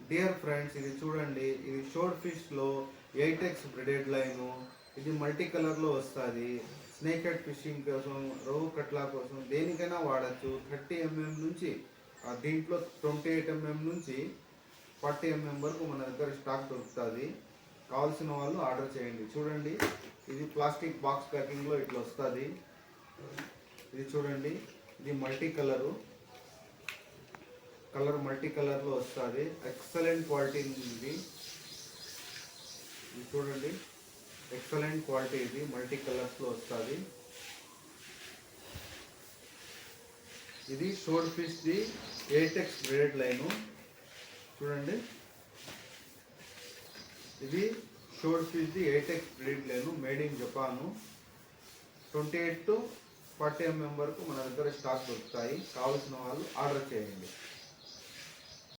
Dear friends, ఇది చూడండి, ఇది షోర్ ఫిష్లో 8x బ్రెడెడ్ లైను. ఇది మల్టీ కలర్లో వస్తుంది. స్నేక్ హెడ్ ఫిషింగ్ కోసం, రోహు కట్లా కోసం దేనికైనా వాడచ్చు. 30 mm నుంచి దీంట్లో 28 mm నుంచి 40 mm వరకు మన దగ్గర స్టాక్ దొరుకుతుంది. కావాల్సిన వాళ్ళు ఆర్డర్ చేయండి. చూడండి, ఇది ప్లాస్టిక్ బాక్స్ ప్యాకింగ్లో ఇట్లా వస్తుంది. ఇది చూడండి, ఇది మల్టీ కలర్ మల్టీ కలర్లో వస్తుంది. ఎక్సలెంట్ క్వాలిటీ ఇది. ఇది చూడండి, ఎక్సలెంట్ క్వాలిటీ ఇది మల్టీ కలర్స్లో వస్తుంది. ఇది షోర్ ఫిష్ది 8x బ్రెడెడ్ లైను. చూడండి, ఇది షోర్ ఫిష్ది 8x breaded line, made in Japan. 28 to 40 mm వరకు మన దగ్గర స్టాక్ దొరుకుతాయి. కావాల్సిన వాళ్ళు ఆర్డర్ చేయండి.